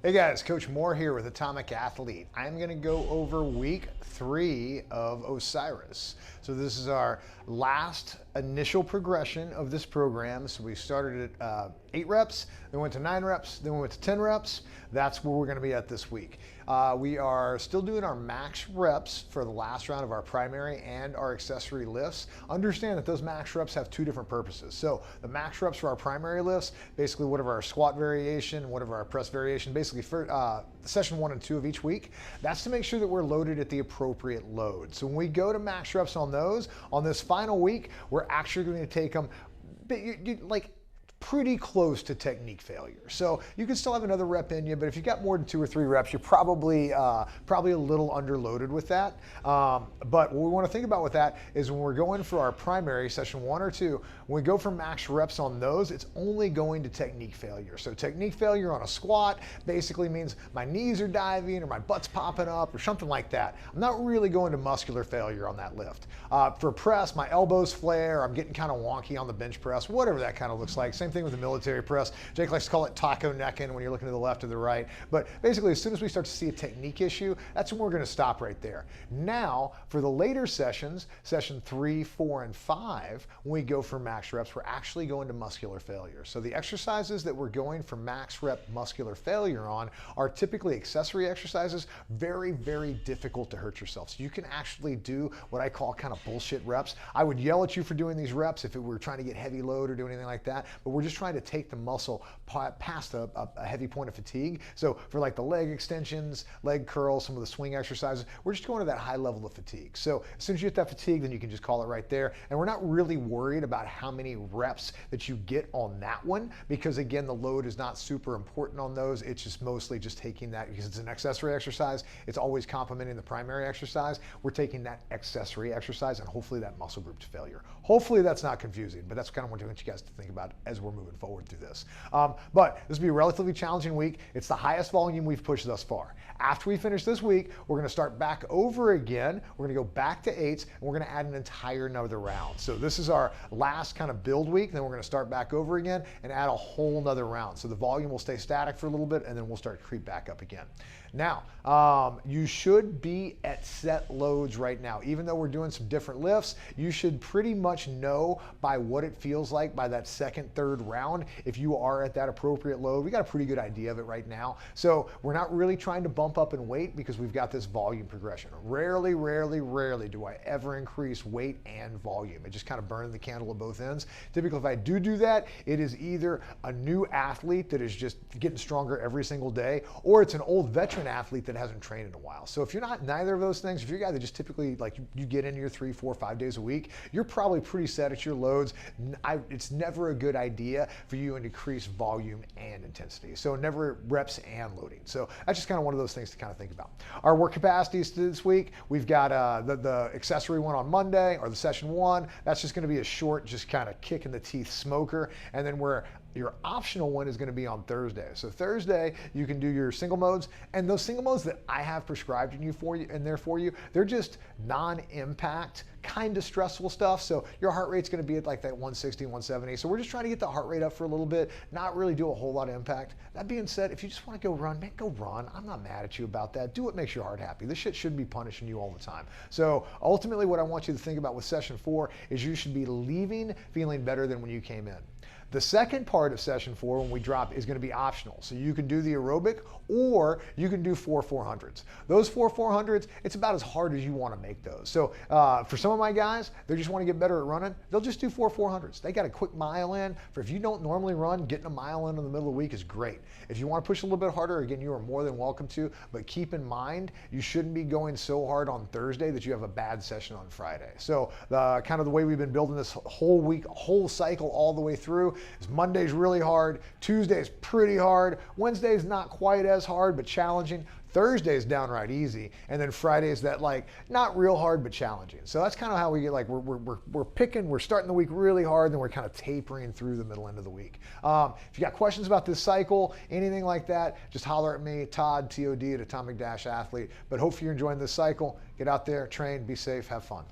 Hey guys, Coach Moore here with Atomic Athlete. I'm going to go over week 3 of Osiris. So this is our last initial progression of this program. So we started at 8 reps, then went to 9 reps, then we went to 10 reps. That's where we're going to be at this week. We are still doing our max reps for the last round of our primary and our accessory lifts. Understand that those max reps have 2 different purposes. So the max reps for our primary lifts, basically whatever our squat variation, whatever our press variation, basically for session 1 and 2 of each week, that's to make sure that we're loaded at the appropriate load. So when we go to max reps on those, on this final week, we're actually going to take them like pretty close to technique failure. So you can still have another rep in you, but if you got more than 2 or 3 reps, you're probably a little underloaded with that. But what we want to think about with that is when we're going for our primary session 1 or 2, when we go for max reps on those, it's only going to technique failure. So technique failure on a squat basically means my knees are diving or my butt's popping up or something like that. I'm not really going to muscular failure on that lift. For press, my elbows flare, I'm getting kind of wonky on the bench press, whatever that kind of looks like. Same thing with the military press. Jake likes to call it taco necking when you're looking to the left or the right. But basically, as soon as we start to see a technique issue, that's when we're going to stop right there. Now, for the later sessions, session 3, 4, and 5, when we go for max reps, we're actually going to muscular failure. So the exercises that we're going for max rep muscular failure on are typically accessory exercises, very, very difficult to hurt yourself. So you can actually do what I call kind of bullshit reps. I would yell at you for doing these reps if we were trying to get heavy load or do anything like that, but we're just trying to take the muscle past a heavy point of fatigue. So for like the leg extensions, leg curls, some of the swing exercises, we're just going to that high level of fatigue. So as soon as you get that fatigue, then you can just call it right there. And we're not really worried about how many reps that you get on that one, because again, the load is not super important on those. It's just mostly just taking that, because it's an accessory exercise, it's always complementing the primary exercise. We're taking that accessory exercise and hopefully that muscle group to failure. Hopefully that's not confusing, but that's kind of what I want you guys to think about as we're moving forward through this. But this will be a relatively challenging week. It's the highest volume we've pushed thus far. After we finish this week, we're going to start back over again. We're going to go back to 8s, and we're going to add an entire another round. So this is our last kind of build week. Then we're going to start back over again and add a whole nother round. So the volume will stay static for a little bit, and then we'll start to creep back up again. Now, you should be at set loads right now. Even though we're doing some different lifts, you should pretty much know by what it feels like by that second, third round if you are at that appropriate load. We got a pretty good idea of it right now. So we're not really trying to bump up in weight because we've got this volume progression. Rarely do I ever increase weight and volume. It just kind of burns the candle at both ends. Typically, if I do that, it is either a new athlete that is just getting stronger every single day, or it's an old veteran athlete that hasn't trained in a while. So if you're not neither of those things, if you're a guy that just typically like you get into your 3, 4, 5 days a week, you're probably pretty set at your loads. It's never a good idea for you to increase volume and intensity. So never reps and loading. So that's just kind of one of those things to kind of think about. Our work capacities this week, we've got the accessory one on Monday, or the session 1. That's just going to be a short, just kind of kick in the teeth smoker. And then your optional one is going to be on Thursday. So Thursday, you can do your single modes, and those single modes that I have prescribed in there for you, they're just non-impact, kind of stressful stuff. So your heart rate's going to be at like that 160, 170. So we're just trying to get the heart rate up for a little bit, not really do a whole lot of impact. That being said, if you just want to go run, man, go run. I'm not mad at you about that. Do what makes your heart happy. This shit shouldn't be punishing you all the time. So ultimately, what I want you to think about with session 4 is you should be leaving feeling better than when you came in. The second part of session 4, when we drop, is going to be optional. So you can do the aerobic, or you can do 4 400s. Those 4 400s, it's about as hard as you want to make those. So for some of my guys, they just want to get better at running, they'll just do 4 400s. They got a quick mile in. For if you don't normally run, getting a mile in the middle of the week is great. If you want to push a little bit harder, again, you are more than welcome to, but keep in mind, you shouldn't be going so hard on Thursday that you have a bad session on Friday. So kind of the way we've been building this whole week, whole cycle all the way through, is Monday's really hard, Tuesday's pretty hard, Wednesday's not quite as hard but challenging, Thursday's downright easy, and then Friday's that like not real hard but challenging. So that's kind of how we get, like we're starting the week really hard, then we're kind of tapering through the middle end of the week. If you got questions about this cycle, anything like that, just holler at me, Todd, TOD at Atomic-Athlete. But hopefully you're enjoying this cycle. Get out there, train, be safe, have fun.